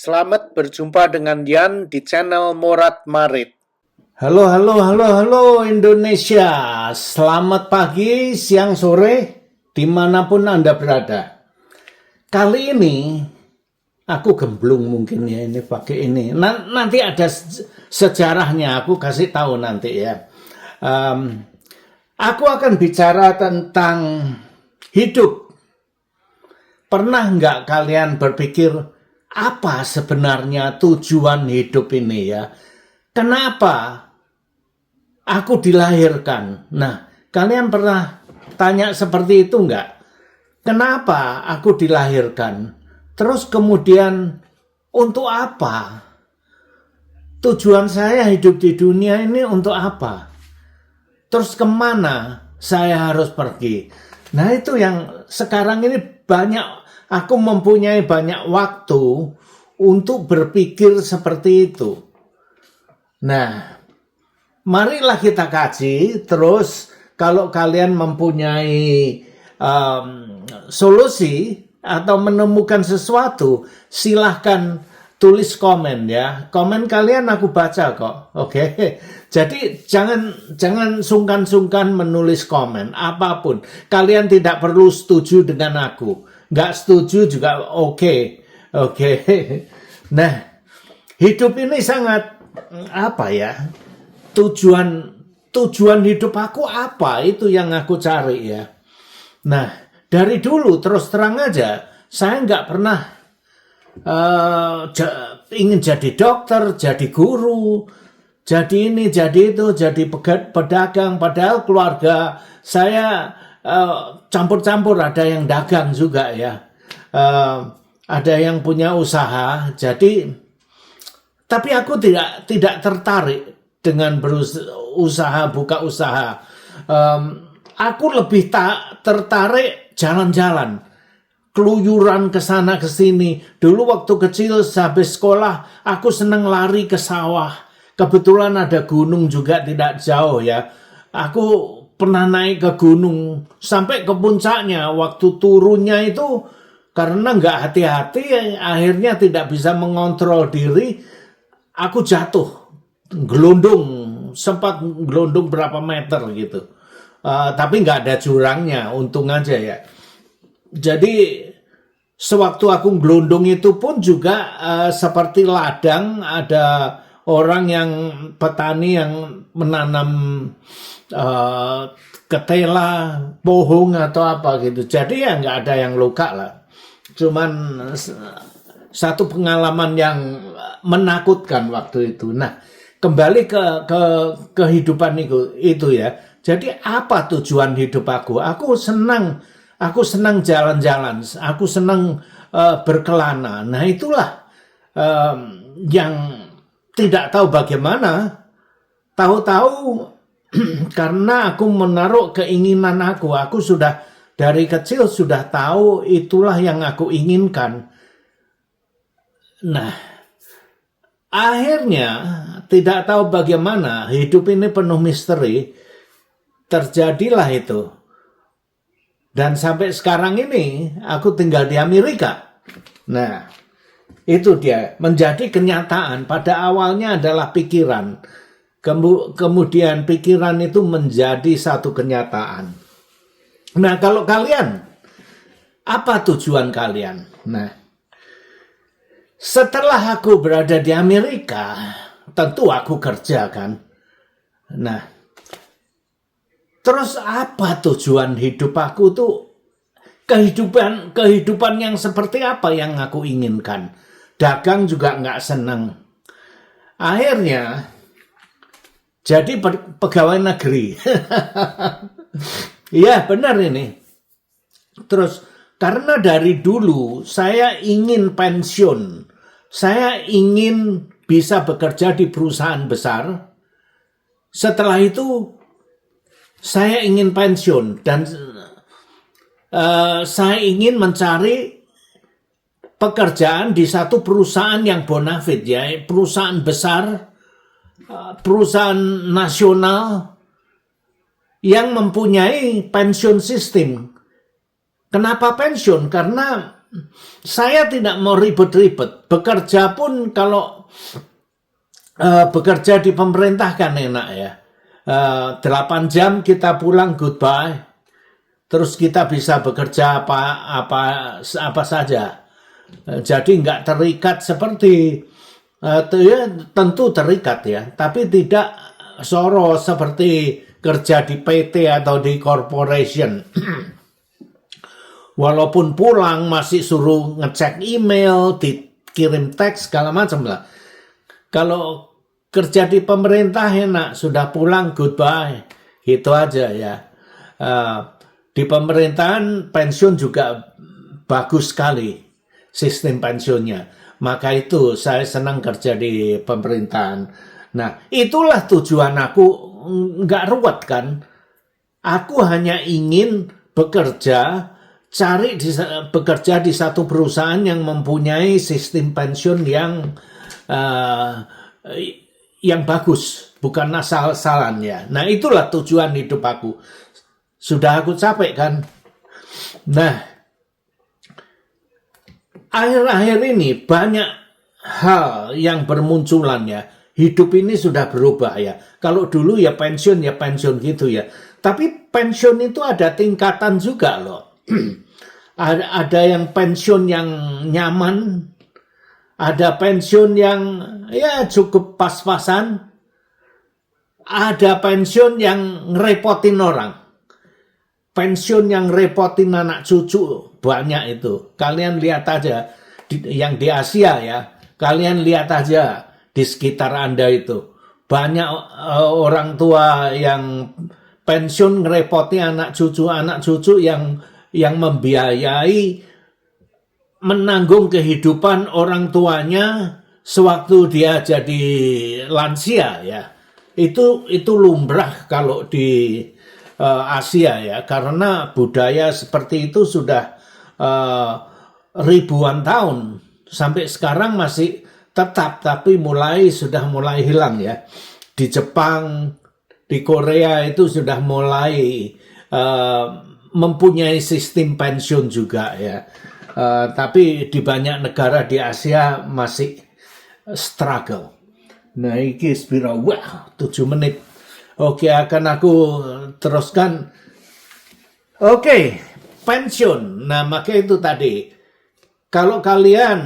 Selamat berjumpa dengan Dian di channel Morat Marit. Halo Indonesia. Selamat pagi, siang, sore, dimanapun Anda berada. Kali ini, aku gemblung mungkin ya ini pakai ini. Nanti ada sejarahnya, aku kasih tahu nanti ya. Aku akan bicara tentang hidup. Pernah nggak kalian berpikir, apa sebenarnya tujuan hidup ini ya? Kenapa aku dilahirkan? Nah, kalian pernah tanya seperti itu enggak? Kenapa aku dilahirkan? Terus kemudian untuk apa? Tujuan saya hidup di dunia ini untuk apa? Terus kemana saya harus pergi? Nah, itu yang sekarang ini aku mempunyai banyak waktu untuk berpikir seperti itu. Nah, marilah kita kaji. Terus kalau kalian mempunyai solusi atau menemukan sesuatu, silahkan tulis komen ya. Komen kalian aku baca kok. Oke. Jadi jangan sungkan-sungkan menulis komen apapun. Kalian tidak perlu setuju dengan aku. Nggak setuju juga oke. Nah, hidup ini sangat apa ya? Tujuan hidup aku apa? Itu yang aku cari ya. Nah, dari dulu terus terang aja, saya nggak pernah ingin jadi dokter, jadi guru, jadi ini, jadi itu, jadi pedagang. Padahal keluarga saya campur-campur, ada yang dagang juga ya, ada yang punya usaha. Jadi, tapi aku tidak tertarik dengan berusaha buka usaha. Aku lebih tertarik jalan-jalan, keluyuran ke sana ke sini. Dulu waktu kecil habis sekolah, aku senang lari ke sawah. Kebetulan ada gunung juga tidak jauh ya. Aku pernah naik ke gunung sampai ke puncaknya. Waktu turunnya itu karena nggak hati-hati, akhirnya tidak bisa mengontrol diri. Aku jatuh, sempat gelondong berapa meter gitu. Tapi nggak ada jurangnya, untung aja ya. Jadi sewaktu aku gelondong itu pun juga seperti ladang, ada orang yang petani yang menanam ketela, pohon atau apa gitu. Jadi ya nggak ada yang luka lah. Cuman satu pengalaman yang menakutkan waktu itu. Nah, kembali ke kehidupan itu ya. Jadi apa tujuan hidup aku? Aku senang jalan-jalan. Aku senang berkelana. Nah, itulah yang tidak tahu bagaimana. Tahu-tahu karena aku menaruh keinginan aku sudah dari kecil sudah tahu itulah yang aku inginkan. Nah, akhirnya tidak tahu bagaimana, hidup ini penuh misteri, terjadilah itu. Dan sampai sekarang ini aku tinggal di Amerika. Nah, itu dia, menjadi kenyataan. Pada awalnya adalah pikiran. Kemudian pikiran itu menjadi satu kenyataan. Nah, kalau kalian, apa tujuan kalian? Nah, setelah aku berada di Amerika, tentu aku kerja kan. Nah, terus apa tujuan hidup aku tuh? Kehidupan yang seperti apa yang aku inginkan? Dagang juga nggak senang. Akhirnya jadi pegawai negeri. Iya benar ini. Terus karena dari dulu saya ingin pensiun. Saya ingin bisa bekerja di perusahaan besar. Setelah itu saya ingin pensiun dan saya ingin mencari pekerjaan di satu perusahaan yang bonafit ya, perusahaan besar, perusahaan nasional yang mempunyai pensiun sistem. Kenapa pensiun? Karena saya tidak mau ribet-ribet. Bekerja pun kalau bekerja di pemerintah kan enak ya. 8 jam kita pulang goodbye. Terus kita bisa bekerja apa saja. Jadi nggak terikat seperti tentu terikat ya, tapi tidak soro seperti kerja di PT atau di corporation. Walaupun pulang masih suruh ngecek email, dikirim teks segala macam lah. Kalau kerja di pemerintah enak, sudah pulang goodbye, gitu aja ya. Di pemerintahan pensiun juga bagus sekali sistem pensiunnya. Maka itu saya senang kerja di pemerintahan. Nah, itulah tujuan aku, nggak ruwet kan. Aku hanya ingin bekerja di satu perusahaan yang mempunyai sistem pensiun yang bagus, bukan asal-asalan ya. Nah, itulah tujuan hidup aku. Sudah aku capek kan. Nah, akhir-akhir ini banyak hal yang bermunculan ya. Hidup ini sudah berubah ya. Kalau dulu ya pensiun gitu ya. Tapi pensiun itu ada tingkatan juga loh. Ada yang pensiun yang nyaman, ada pensiun yang ya cukup pas-pasan, ada pensiun yang ngerepotin orang. Pensiun yang repotin anak cucu banyak itu. Kalian lihat aja yang di Asia ya. Kalian lihat aja di sekitar Anda itu. Banyak orang tua yang pensiun ngerepoti anak cucu yang membiayai, menanggung kehidupan orang tuanya sewaktu dia jadi lansia ya. Itu lumrah kalau di Asia ya, karena budaya seperti itu sudah ribuan tahun sampai sekarang masih tetap, tapi sudah mulai hilang ya. Di Jepang, di Korea itu sudah mulai mempunyai sistem pensiun juga ya. Tapi di banyak negara di Asia masih struggle. Nah, ini sepira, 7 menit. Oke, akan aku teruskan. Oke, pensiun. Nah, maka itu tadi. Kalau kalian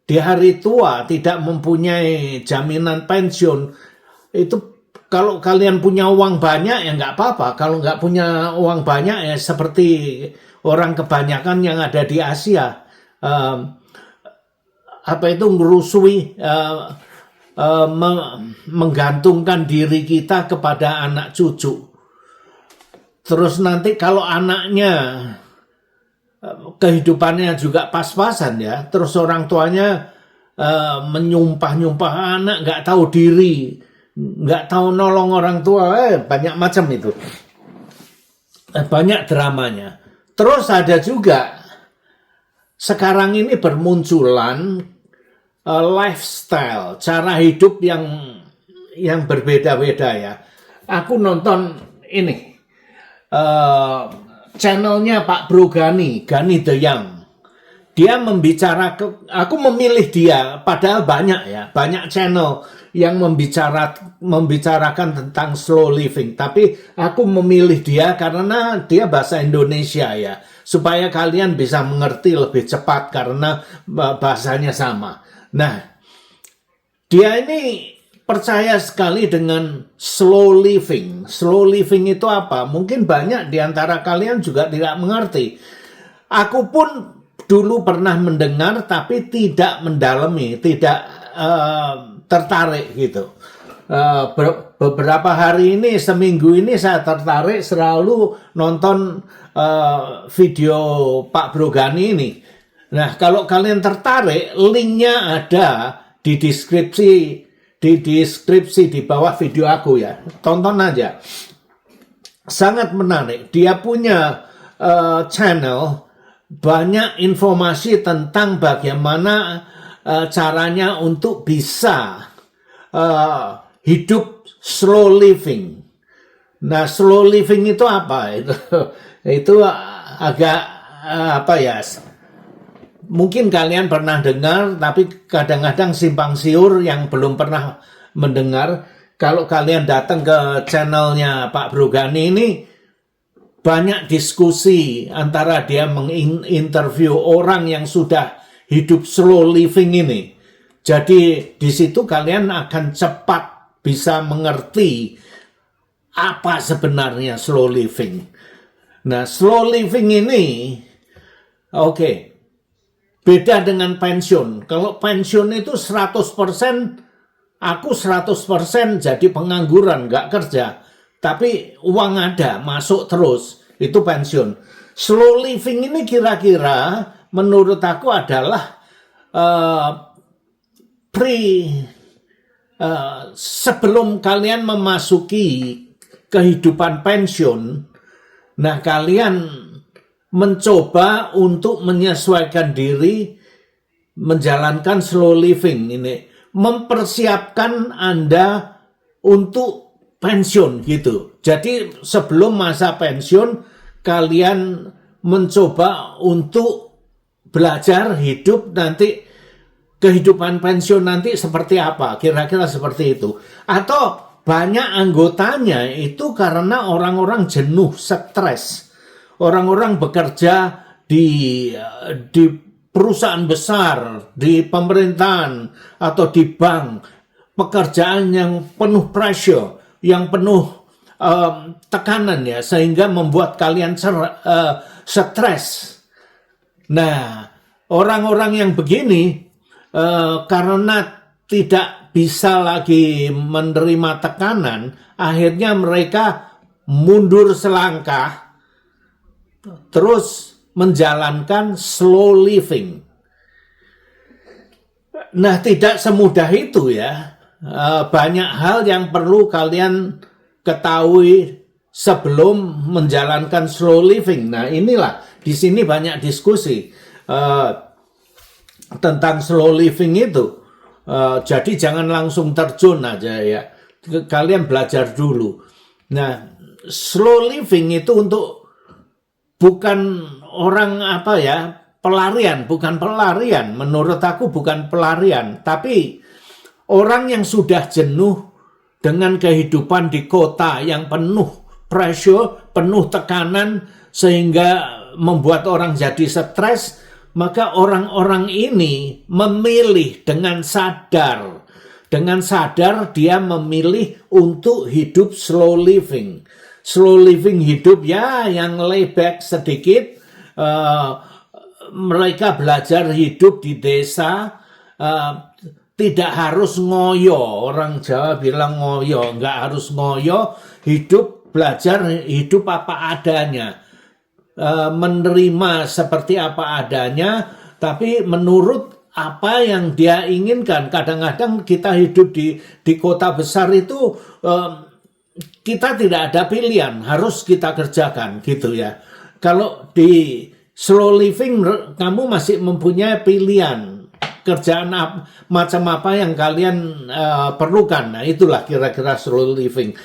di hari tua tidak mempunyai jaminan pensiun, itu kalau kalian punya uang banyak ya nggak apa-apa. Kalau nggak punya uang banyak ya seperti orang kebanyakan yang ada di Asia. Ngerusui, menggantungkan diri kita kepada anak cucu. Terus nanti kalau anaknya kehidupannya juga pas-pasan ya, terus orang tuanya menyumpah-nyumpah anak nggak tahu diri, nggak tahu nolong orang tua, banyak macam itu, banyak dramanya. Terus ada juga sekarang ini bermunculan lifestyle, cara hidup yang berbeda-beda ya. Aku nonton ini channelnya Pak Bro Gani The Young. Dia aku memilih dia, padahal banyak channel yang membicarakan tentang slow living. Tapi aku memilih dia karena dia bahasa Indonesia ya, supaya kalian bisa mengerti lebih cepat karena bahasanya sama. Nah, dia ini percaya sekali dengan slow living. Slow living itu apa? Mungkin banyak di antara kalian juga tidak mengerti. Aku pun dulu pernah mendengar tapi tidak mendalami, tidak tertarik gitu. Beberapa hari ini, seminggu ini saya tertarik selalu nonton video Pak Bro Gani ini. Nah, kalau kalian tertarik, linknya ada di deskripsi di bawah video aku ya. Tonton aja. Sangat menarik. Dia punya channel, banyak informasi tentang bagaimana caranya untuk bisa hidup slow living. Nah, slow living itu apa? Itu agak apa ya? Mungkin kalian pernah dengar, tapi kadang-kadang simpang siur yang belum pernah mendengar. Kalau kalian datang ke channelnya Pak Brogani ini, banyak diskusi antara dia menginterview orang yang sudah hidup slow living ini. Jadi di situ kalian akan cepat bisa mengerti apa sebenarnya slow living. Nah, slow living ini, oke. Beda dengan pensiun. Kalau pensiun itu 100%, aku 100% jadi pengangguran, nggak kerja. Tapi uang ada, masuk terus. Itu pensiun. Slow living ini kira-kira menurut aku adalah sebelum kalian memasuki kehidupan pensiun, nah kalian mencoba untuk menyesuaikan diri menjalankan slow living ini, mempersiapkan Anda untuk pensiun gitu. Jadi sebelum masa pensiun kalian mencoba untuk belajar hidup nanti, kehidupan pensiun nanti seperti apa, kira-kira seperti itu. Atau banyak anggotanya itu karena orang-orang jenuh, stres. Orang-orang bekerja di perusahaan besar, di pemerintahan, atau di bank. Pekerjaan yang penuh pressure, yang penuh tekanan ya, sehingga membuat kalian stres. Nah, orang-orang yang begini, karena tidak bisa lagi menerima tekanan, akhirnya mereka mundur selangkah, terus menjalankan slow living. Nah, tidak semudah itu ya. Banyak hal yang perlu kalian ketahui sebelum menjalankan slow living. Nah, inilah di sini banyak diskusi tentang slow living itu. Jadi jangan langsung terjun aja ya. Kalian belajar dulu. Nah, slow living itu untuk bukan orang apa ya, pelarian, bukan pelarian. Menurut aku bukan pelarian, tapi orang yang sudah jenuh dengan kehidupan di kota yang penuh pressure, penuh tekanan, sehingga membuat orang jadi stres, maka orang-orang ini memilih dengan sadar. Dengan sadar dia memilih untuk hidup slow living. Slow living hidup ya yang lay back sedikit. Mereka belajar hidup di desa, tidak harus ngoyo. Orang Jawa bilang ngoyo, nggak harus ngoyo. Hidup, belajar hidup apa adanya, menerima seperti apa adanya, tapi menurut apa yang dia inginkan. Kadang-kadang kita hidup di kota besar itu, kita tidak ada pilihan, harus kita kerjakan gitu ya. Kalau di slow living kamu masih mempunyai pilihan kerjaan macam apa yang kalian perlukan. Nah, itulah kira-kira slow living.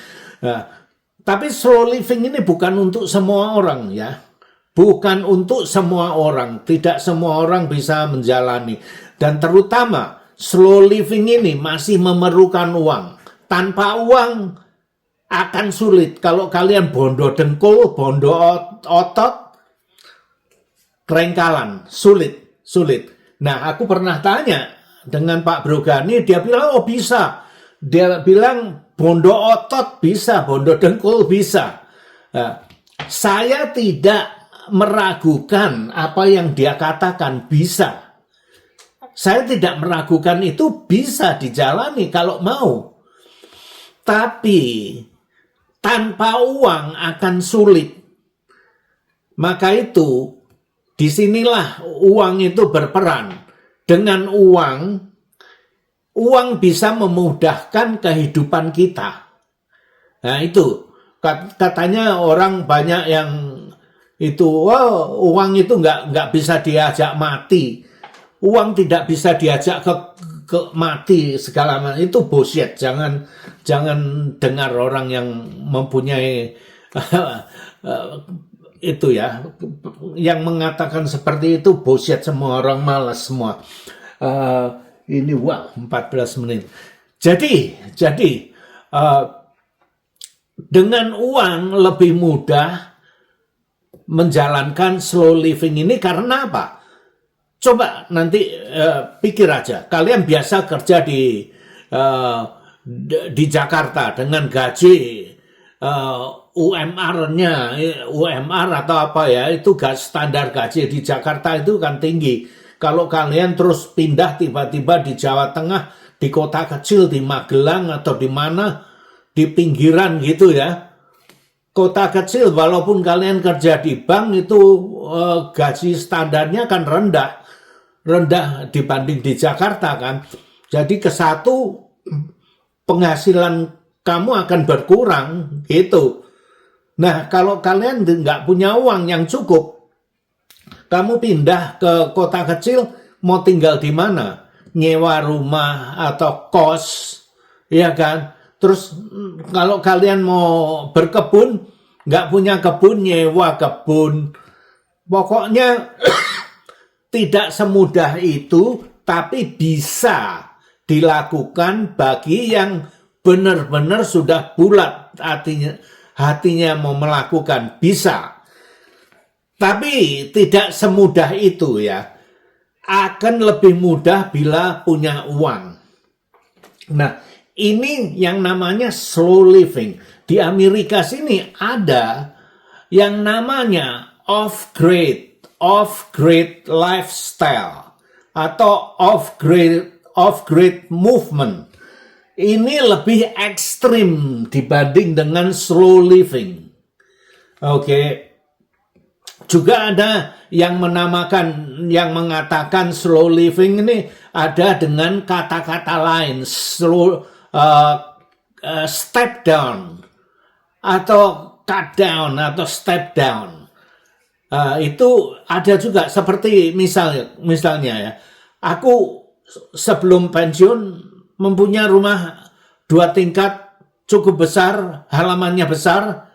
Tapi slow living ini bukan untuk semua orang ya. Bukan untuk semua orang. Tidak semua orang bisa menjalani. Dan terutama slow living ini masih memerlukan uang. Tanpa uang akan sulit. Kalau kalian bondo dengkul, bondo otot, kerengkalan, sulit. Nah, aku pernah tanya dengan Pak Brogani, dia bilang, oh bisa. Dia bilang, bondo otot bisa, bondo dengkul bisa. Saya tidak meragukan apa yang dia katakan, bisa. Saya tidak meragukan itu bisa dijalani kalau mau. Tapi tanpa uang akan sulit. Maka itu, disinilah uang itu berperan. Dengan uang bisa memudahkan kehidupan kita. Nah itu, katanya orang banyak yang itu, uang itu nggak bisa diajak mati. Uang tidak bisa diajak ke mati segala macam, itu bullshit. Jangan dengar orang yang mempunyai itu ya, yang mengatakan seperti itu bullshit semua, orang malas semua. Ini 14 menit. Jadi dengan uang lebih mudah menjalankan slow living ini karena apa? Coba nanti pikir aja, kalian biasa kerja di Jakarta dengan gaji UMR atau apa ya, itu standar gaji di Jakarta itu kan tinggi. Kalau kalian terus pindah tiba-tiba di Jawa Tengah, di kota kecil, di Magelang atau di mana, di pinggiran gitu ya, kota kecil walaupun kalian kerja di bank itu gaji standarnya kan rendah dibanding di Jakarta kan. Jadi ke satu penghasilan kamu akan berkurang gitu. Nah, kalau kalian nggak punya uang yang cukup, kamu pindah ke kota kecil, mau tinggal di mana? Nyewa rumah atau kos, ya kan? Terus kalau kalian mau berkebun, nggak punya kebun, nyewa kebun. Pokoknya tidak semudah itu, tapi bisa dilakukan bagi yang benar-benar sudah bulat hatinya mau melakukan, bisa. Tapi tidak semudah itu ya. Akan lebih mudah bila punya uang. Nah, ini yang namanya slow living. Di Amerika sini ada yang namanya off-grid lifestyle atau off-grid movement. Ini lebih ekstrim dibanding dengan slow living. Oke. Juga ada yang mengatakan slow living ini ada dengan kata-kata lain, step down atau cut down atau step down. Itu ada juga, seperti misalnya ya, aku sebelum pensiun mempunyai rumah 2 tingkat cukup besar, halamannya besar.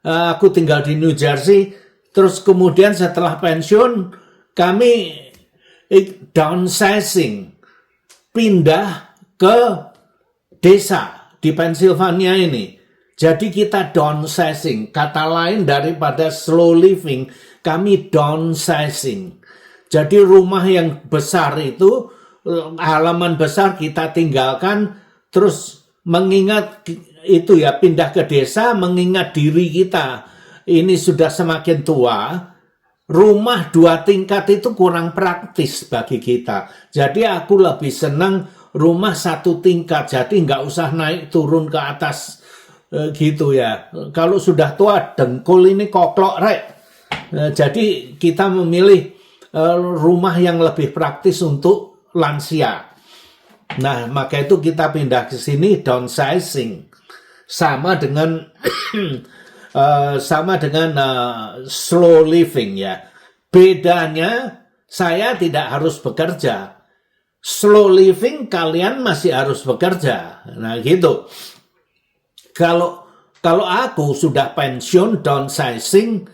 Aku tinggal di New Jersey. Terus kemudian setelah pensiun kami downsizing, pindah ke desa di Pennsylvania ini. Jadi kita downsizing, kata lain daripada slow living, kami downsizing. Jadi rumah yang besar itu, halaman besar kita tinggalkan, terus mengingat itu ya, pindah ke desa, mengingat diri kita ini sudah semakin tua, rumah 2 tingkat itu kurang praktis bagi kita. Jadi aku lebih senang rumah 1 tingkat, jadi nggak usah naik turun ke atas gitu ya. Kalau sudah tua dengkul ini koklok rek. Jadi kita memilih rumah yang lebih praktis untuk lansia. Nah, maka itu kita pindah ke sini downsizing. Sama dengan slow living ya. Bedanya saya tidak harus bekerja. Slow living kalian masih harus bekerja. Nah, gitu. Kalau aku sudah pensiun downsizing,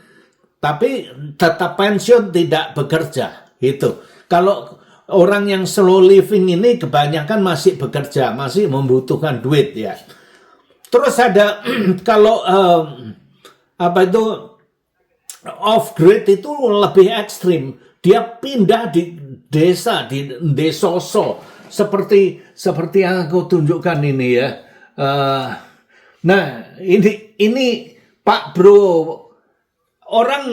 tapi tetap pensiun tidak bekerja, gitu. Kalau orang yang slow living ini kebanyakan masih bekerja, masih membutuhkan duit ya. Terus ada kalau off-grid itu lebih ekstrim. Dia pindah di desa, di desoso, seperti yang aku tunjukkan ini ya. Nah, ini Pak Bro, orang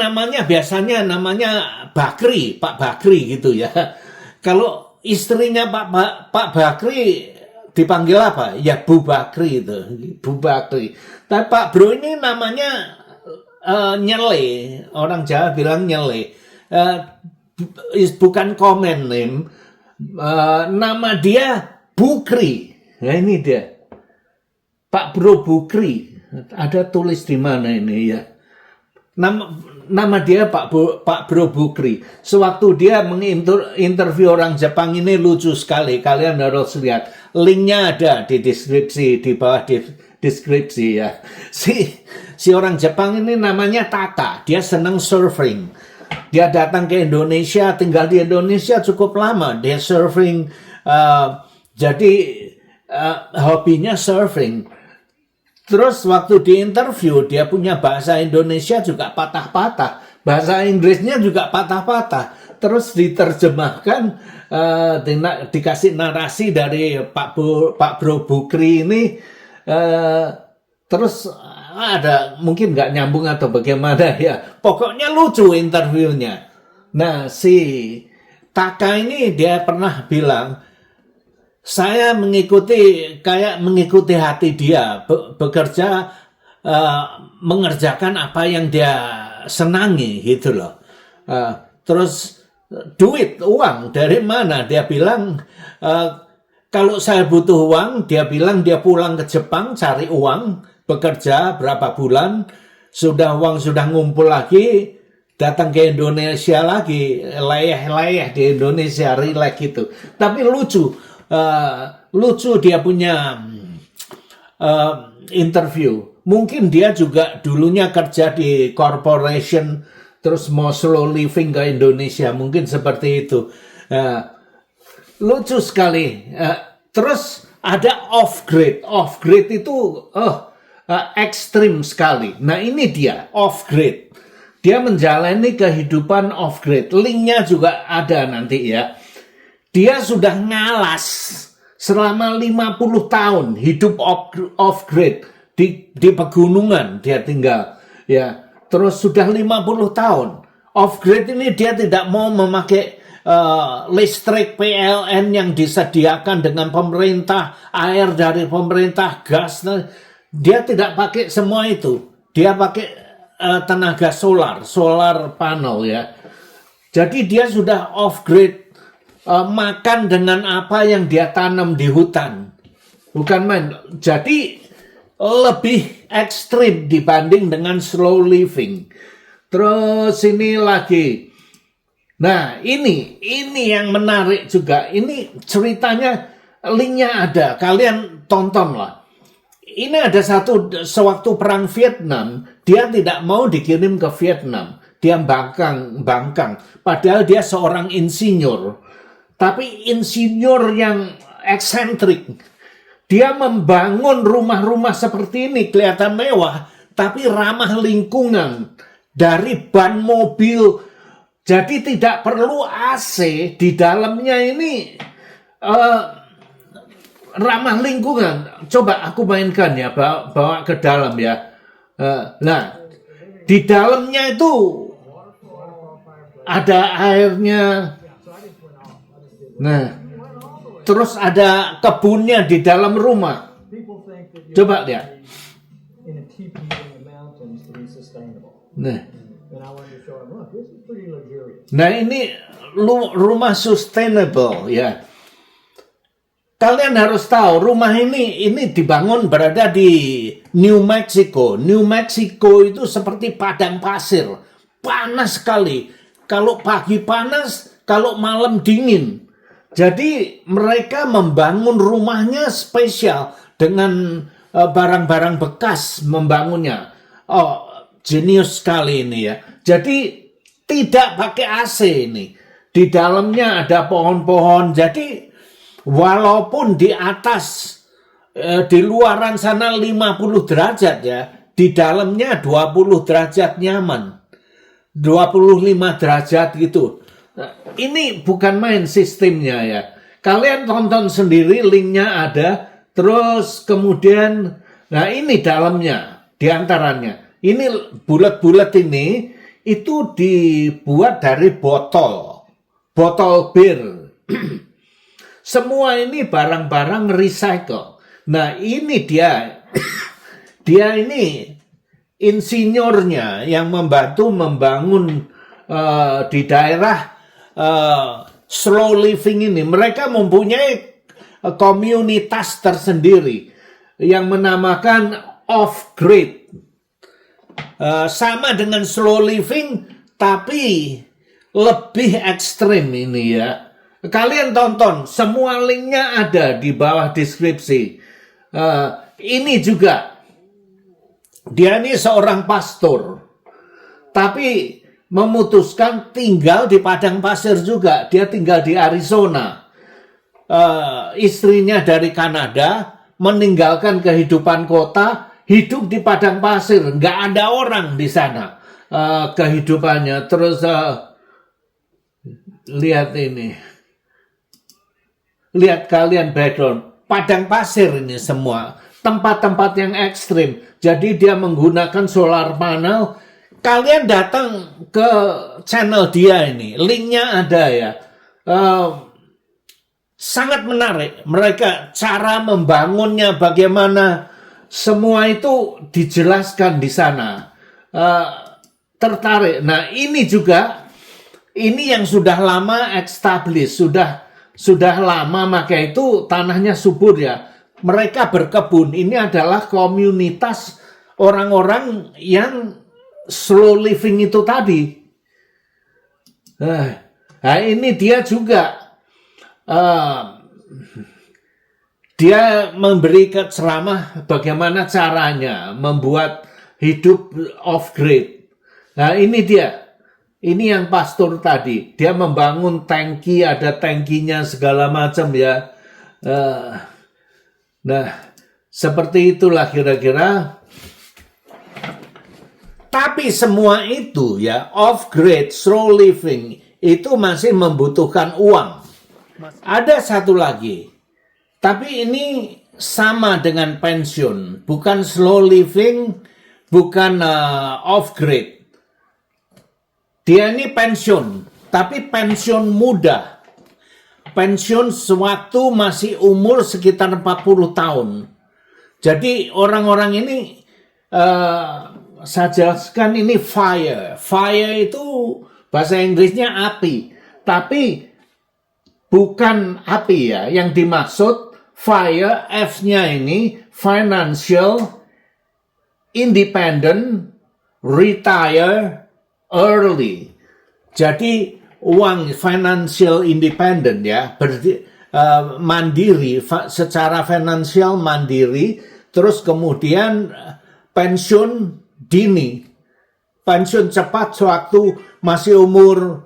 biasanya namanya Bakri, Pak Bakri gitu ya. Kalau istrinya Pak Bakri dipanggil apa? Ya Bu Bakri itu, Bu Bakri. Tapi Pak Bro ini namanya Nyele, orang Jawa bilang Nyele. Bukan common name, nama dia Bukri. Nah ini dia, Pak Bro Bukri. Ada tulis di mana ini ya? Nama dia Pak Bro Bukri. Sewaktu dia menginterview orang Jepang ini lucu sekali. Kalian harus lihat. Linknya ada di deskripsi di bawah deskripsi ya. Si orang Jepang ini namanya Taka, dia senang surfing. Dia datang ke Indonesia, tinggal di Indonesia cukup lama. Dia surfing, jadi hobinya surfing. Terus waktu di interview, dia punya bahasa Indonesia juga patah-patah. Bahasa Inggrisnya juga patah-patah. Terus diterjemahkan, dikasih narasi dari Pak Bro Bukri ini. Terus ada mungkin nggak nyambung atau bagaimana ya. Pokoknya lucu interviewnya. Nah, si Taka ini dia pernah bilang, saya mengikuti hati dia, bekerja, mengerjakan apa yang dia senangi gitu loh. Terus uang dari mana? Dia bilang, kalau saya butuh uang, dia bilang dia pulang ke Jepang cari uang, bekerja berapa bulan, uang sudah ngumpul lagi, datang ke Indonesia lagi, layah-layah di Indonesia, relax gitu. Tapi lucu dia punya interview. Mungkin dia juga dulunya kerja di corporation, terus mau slow living ke Indonesia, mungkin seperti itu. Lucu sekali. Terus ada off-grid. Off-grid itu ekstrim sekali. Nah ini dia off-grid. Dia menjalani kehidupan off-grid. Linknya juga ada nanti ya. Dia sudah ngalas selama 50 tahun hidup off-grid di pegunungan dia tinggal ya. Terus sudah 50 tahun off-grid ini dia tidak mau memakai listrik PLN yang disediakan dengan pemerintah, air dari pemerintah, gas. Dia tidak pakai semua itu. Dia pakai tenaga solar panel ya. Jadi dia sudah off-grid. Makan dengan apa yang dia tanam di hutan. Bukan main. Jadi lebih ekstrim dibanding dengan slow living. Terus ini lagi. Nah ini yang menarik juga. Ini ceritanya, linknya ada. Kalian tontonlah. Ini ada sewaktu perang Vietnam, dia tidak mau dikirim ke Vietnam. Dia bangkang. Padahal dia seorang insinyur. Tapi insinyur yang eksentrik. Dia membangun rumah-rumah seperti ini kelihatan mewah, tapi ramah lingkungan. Dari ban mobil. Jadi tidak perlu AC di dalamnya ini ramah lingkungan. Coba aku mainkan ya, bawa ke dalam ya. Nah, di dalamnya itu ada airnya. Nah, terus ada kebunnya di dalam rumah. Coba lihat. Nah ini rumah sustainable ya. Kalian harus tahu rumah ini dibangun berada di New Mexico. New Mexico itu seperti padang pasir, panas sekali. Kalau pagi panas, kalau malam dingin. Jadi mereka membangun rumahnya spesial dengan barang-barang bekas membangunnya. Oh, jenius sekali ini ya. Jadi tidak pakai AC ini. Di dalamnya ada pohon-pohon. Jadi walaupun di atas di luaran sana 50 derajat ya, di dalamnya 20 derajat nyaman. 25 derajat gitu. Ini bukan main sistemnya ya. Kalian tonton sendiri, linknya ada. Terus kemudian, nah ini dalamnya, diantaranya. Ini bulat-bulat ini, itu dibuat dari botol bir. Semua ini barang-barang recycle. Nah ini dia ini insinyurnya yang membantu membangun di daerah slow living ini. Mereka mempunyai komunitas tersendiri yang menamakan off-grid. Sama dengan slow living, tapi lebih ekstrim ini ya. Kalian tonton, semua linknya ada di bawah deskripsi. ini juga, dia ini seorang pastor, tapi memutuskan tinggal di padang pasir juga. Dia tinggal di Arizona. Istrinya dari Kanada, meninggalkan kehidupan kota, hidup di padang pasir, nggak ada orang di sana kehidupannya. Terus lihat ini, lihat kalian background, padang pasir ini semua, tempat-tempat yang ekstrim. Jadi dia menggunakan solar panel. Kalian datang ke channel dia ini, linknya ada ya. Sangat menarik. Mereka cara membangunnya bagaimana, semua itu dijelaskan di sana. Tertarik. Nah, ini juga, ini yang sudah lama established, sudah lama, maka itu tanahnya subur ya. Mereka berkebun. Ini adalah komunitas orang-orang yang slow living itu tadi. Nah, ini dia juga. Dia memberi ceramah bagaimana caranya membuat hidup off-grid. Nah, ini dia. Ini yang pastor tadi. Dia membangun tangki, ada tangkinya segala macam ya. Nah, seperti itulah kira-kira. Tapi semua itu ya, off-grid, slow living, itu masih membutuhkan uang. Ada satu lagi, tapi ini sama dengan pensiun, bukan slow living, bukan off-grid. Dia ini pensiun, tapi pensiun muda. Pensiun sewaktu masih umur sekitar 40 tahun. Jadi orang-orang ini, saya jelaskan ini fire. Fire itu bahasa Inggrisnya api, tapi bukan api ya, yang dimaksud fire, F-nya ini financial independent, retire early. Jadi uang financial independent ya, mandiri, secara finansial mandiri, terus kemudian pensiun dini, pensiun cepat sewaktu masih umur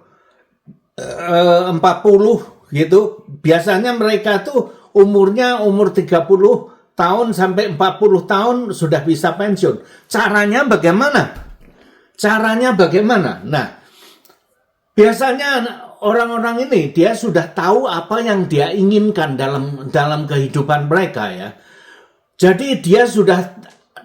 40 gitu. Biasanya mereka tuh umurnya umur 30 tahun sampai 40 tahun sudah bisa pensiun. Caranya bagaimana? Nah, biasanya orang-orang ini dia sudah tahu apa yang dia inginkan dalam kehidupan mereka ya. Jadi dia sudah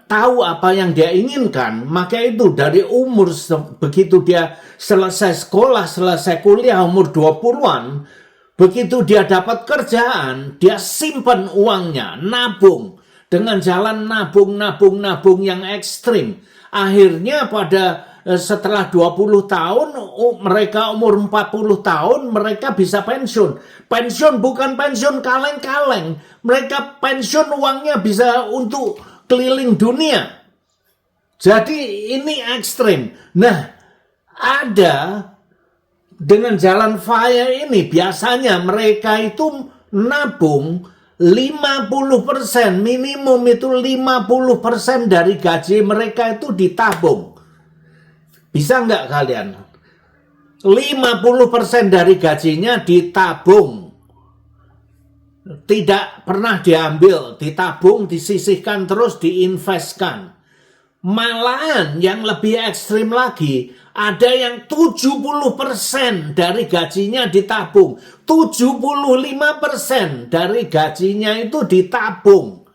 tahu apa yang dia inginkan, maka itu dari umur begitu dia selesai sekolah, selesai kuliah umur 20-an, begitu dia dapat kerjaan, dia simpan uangnya, nabung dengan jalan nabung yang ekstrim. Akhirnya setelah 20 tahun, mereka umur 40 tahun, mereka bisa pensiun. Pensiun bukan pensiun kaleng-kaleng. Mereka pensiun uangnya bisa untuk keliling dunia. Jadi ini ekstrim. Nah, ada dengan jalan fire ini biasanya mereka itu nabung 50%, minimum itu 50% dari gaji mereka itu ditabung. Bisa nggak kalian? 50% dari gajinya ditabung. Tidak pernah diambil, ditabung, disisihkan terus diinvestkan. Malahan yang lebih ekstrim lagi, ada yang 70% dari gajinya ditabung. 75% dari gajinya itu ditabung.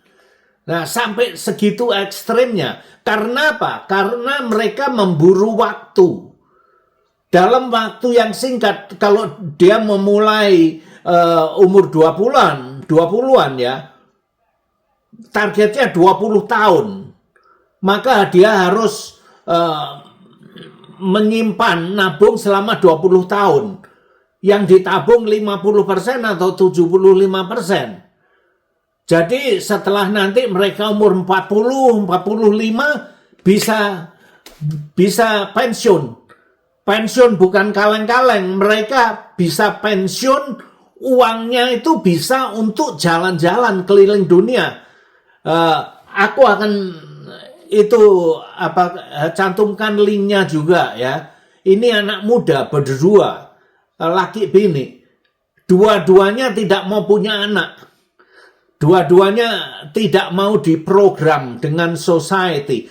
Nah, sampai segitu ekstrimnya. Karena apa? Karena mereka memburu waktu. Dalam waktu yang singkat, kalau dia memulai umur 20-an ya, targetnya 20 tahun. Maka dia harus menyimpan, nabung selama 20 tahun. Yang ditabung 50% atau 75%. Jadi setelah nanti mereka umur 40, 45 bisa pensiun. Pensiun bukan kaleng-kaleng, mereka bisa pensiun, uangnya itu bisa untuk jalan-jalan keliling dunia. aku akan itu cantumkan linknya juga ya. Ini anak muda berdua, laki bini, dua-duanya tidak mau punya anak, dua-duanya tidak mau diprogram dengan society.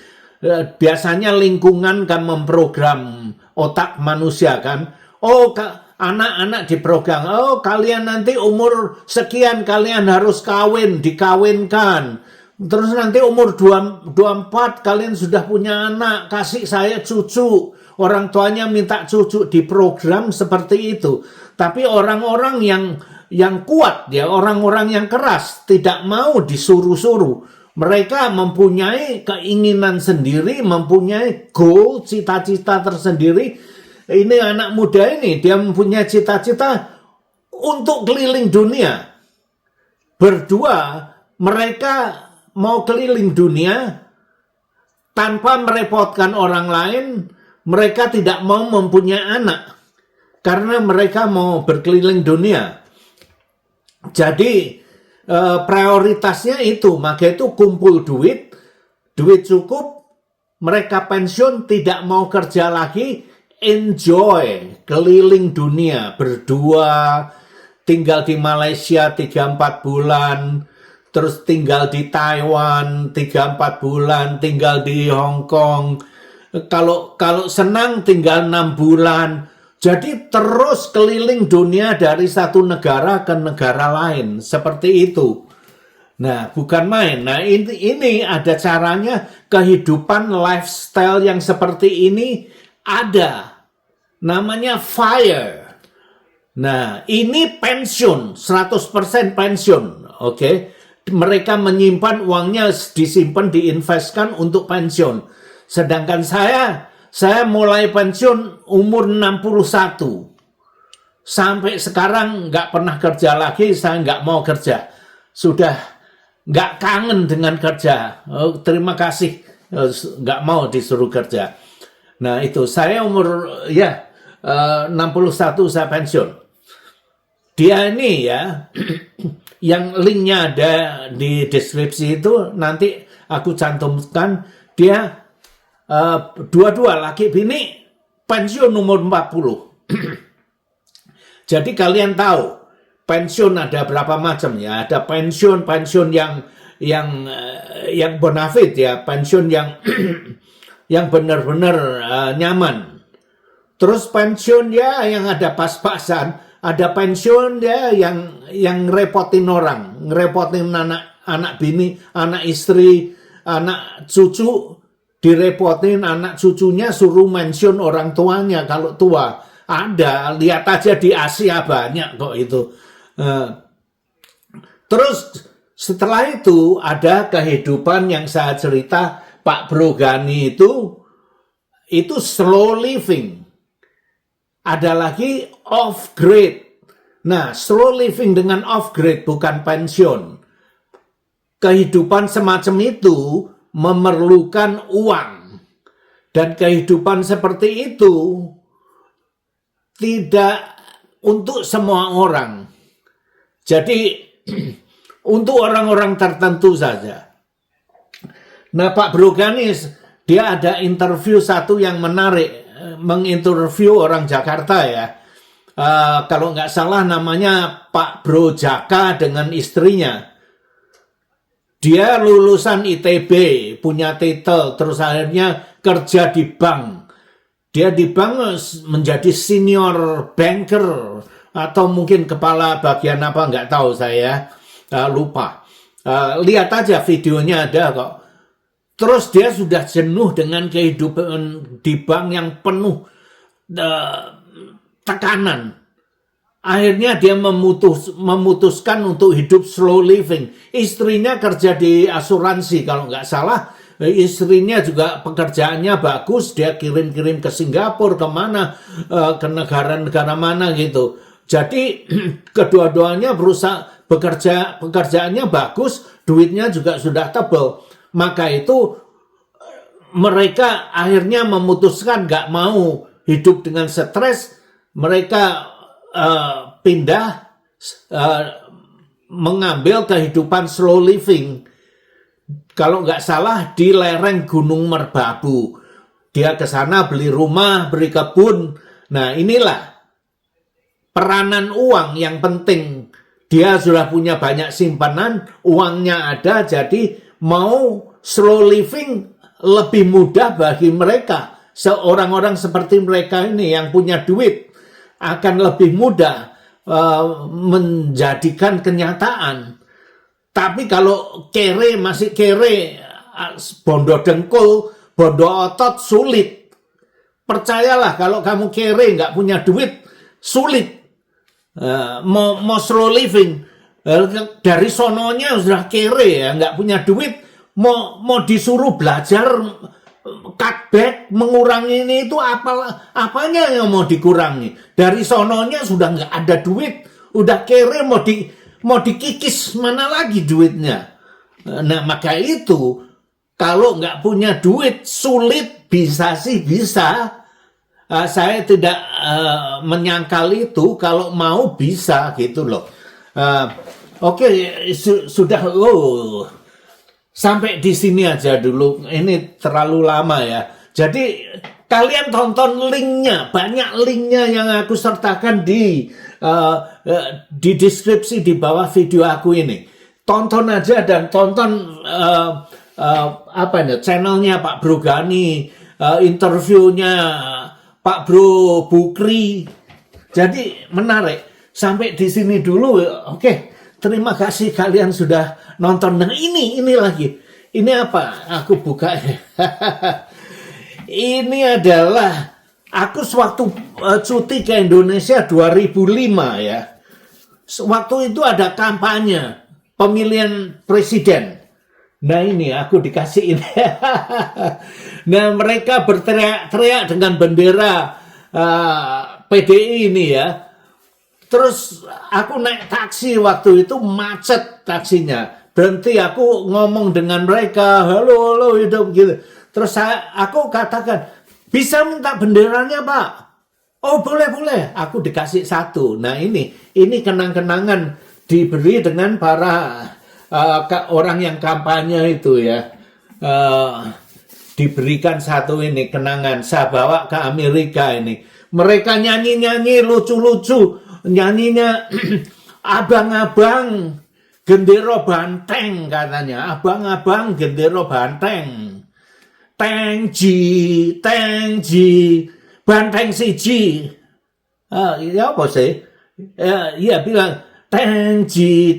Biasanya lingkungan kan memprogram otak manusia kan. Oh, anak-anak diprogram. Oh, kalian nanti umur sekian kalian harus kawin, dikawinkan. Terus nanti umur 24 kalian sudah punya anak, kasih saya cucu. Orang tuanya minta cucu, diprogram seperti itu. Tapi orang-orang yang kuat, ya orang-orang yang keras tidak mau disuruh-suruh. Mereka mempunyai keinginan sendiri, mempunyai goal, cita-cita tersendiri. Ini anak muda ini, dia mempunyai cita-cita untuk keliling dunia. Berdua, mereka mau keliling dunia tanpa merepotkan orang lain. Mereka tidak mau mempunyai anak karena mereka mau berkeliling dunia. Jadi prioritasnya itu, maka itu kumpul duit cukup, mereka pensiun, tidak mau kerja lagi, enjoy keliling dunia berdua, tinggal di Malaysia 3-4 bulan, terus tinggal di Taiwan 3-4 bulan, tinggal di Hong Kong. Kalau senang tinggal 6 bulan. Jadi terus keliling dunia dari satu negara ke negara lain. Seperti itu. Nah, bukan main. Nah, ini ada caranya. Kehidupan lifestyle yang seperti ini ada. Namanya FIRE. Nah, ini pensiun. 100% pensiun. Oke. Mereka menyimpan uangnya, disimpan, diinvestkan untuk pensiun. Sedangkan saya mulai pensiun umur 61. Sampai sekarang nggak pernah kerja lagi, saya nggak mau kerja. Sudah nggak kangen dengan kerja. Oh, terima kasih, nggak mau disuruh kerja. Nah itu, saya umur 61 saya pensiun. Dia ini ya, yang linknya ada di deskripsi itu, nanti aku cantumkan. Dia dua-dua laki bini pensiun umur 40. Jadi kalian tahu pensiun ada berapa macam ya? Ada pensiun yang bonafit ya, pensiun yang yang benar-benar nyaman. Terus pensiun ya yang ada pas-pasan, ada pensiun ya yang ngerepotin orang, ngerepotin anak bini, anak istri, anak cucu. Direpotin anak cucunya, suruh mention orang tuanya kalau tua. Ada, lihat aja di Asia banyak kok itu. Terus setelah itu ada kehidupan yang saya cerita Pak Bro Gani itu slow living. Ada lagi off grid. Nah, slow living dengan off grid bukan pensiun. Kehidupan semacam itu memerlukan uang, dan kehidupan seperti itu tidak untuk semua orang. Jadi untuk orang-orang tertentu saja. Nah, Pak Bro Ganis, dia ada interview satu yang menarik, menginterview orang Jakarta ya. Kalau nggak salah namanya Pak Bro Jaka dengan istrinya. Dia lulusan ITB, punya titel, terus akhirnya kerja di bank. Dia di bank menjadi senior banker, atau mungkin kepala bagian apa, nggak tahu saya, lupa. Lihat aja videonya ada kok. Terus dia sudah jenuh dengan kehidupan di bank yang penuh tekanan. Akhirnya dia memutuskan untuk hidup slow living. Istrinya kerja di asuransi kalau nggak salah. Istrinya juga pekerjaannya bagus. Dia kirim-kirim ke Singapura, kemana, ke negara-negara mana gitu. Jadi kedua-duanya berusaha pekerjaannya bagus, duitnya juga sudah tebal. Maka itu mereka akhirnya memutuskan nggak mau hidup dengan stres. Mereka pindah mengambil kehidupan slow living. kalau nggak salah di lereng Gunung Merbabu. Dia ke sana beli rumah, beli kebun. Nah, inilah peranan uang yang penting. Dia sudah punya banyak simpanan, uangnya ada, jadi mau slow living lebih mudah bagi mereka. Seorang-orang seperti mereka ini yang punya duit akan lebih mudah menjadikan kenyataan. Tapi kalau kere, masih kere, bondo dengkul, bondo otot, sulit. Percayalah kalau kamu kere, nggak punya duit, sulit. Mau slow living, dari sononya sudah kere ya, nggak punya duit, mau disuruh belajar cutback, mengurangi ini itu apanya yang mau dikurangi? Dari sononya sudah nggak ada duit, udah kere, mau dikikis mana lagi duitnya? Nah, maka itu kalau nggak punya duit sulit, bisa sih bisa. Saya tidak menyangkal itu, kalau mau bisa gitu loh. Oke, sudah sampai di sini aja dulu. Ini terlalu lama ya. Jadi kalian tonton linknya, banyak linknya yang aku sertakan di deskripsi di bawah video aku ini. Tonton aja dan tonton channelnya Pak Bro Gani, interviewnya Pak Bro Bukri. Jadi menarik. Sampai di sini dulu. Oke, terima kasih kalian sudah nonton. Nah ini lagi. Ini apa? Aku buka. Ini adalah aku sewaktu cuti ke Indonesia 2005 ya. Waktu itu ada kampanye pemilihan presiden. Nah ini aku dikasih ini. Nah mereka berteriak-teriak dengan bendera PDI ini ya. Terus aku naik taksi waktu itu, macet taksinya. Berhenti, aku ngomong dengan mereka, halo hidup gitu. Terus aku katakan, bisa minta benderanya Pak? Oh boleh. Aku dikasih satu. Nah ini kenang-kenangan diberi dengan para orang yang kampanye itu ya, diberikan satu ini kenangan. Saya bawa ke Amerika ini. Mereka nyanyi-nyanyi lucu-lucu, nyanyinya abang-abang gendero banteng katanya, abang-abang gendero banteng, tengji, banteng siji. Ya apa sih? Iya bilang tengji,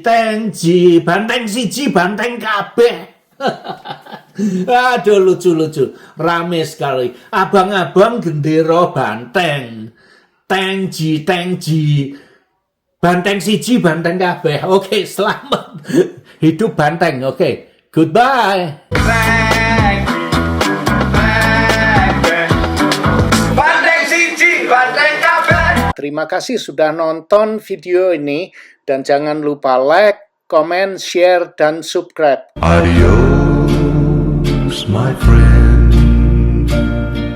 banteng siji, banteng kabeh. Aduh lucu-lucu, rame sekali. Abang-abang gendero banteng, tengji, banteng siji, banteng kabeh. Oke, selamat hidup banteng. Oke, goodbye. Banteng siji, banteng kabeh. Terima kasih sudah nonton video ini dan jangan lupa like, comment, share, dan subscribe. Adios, my friend.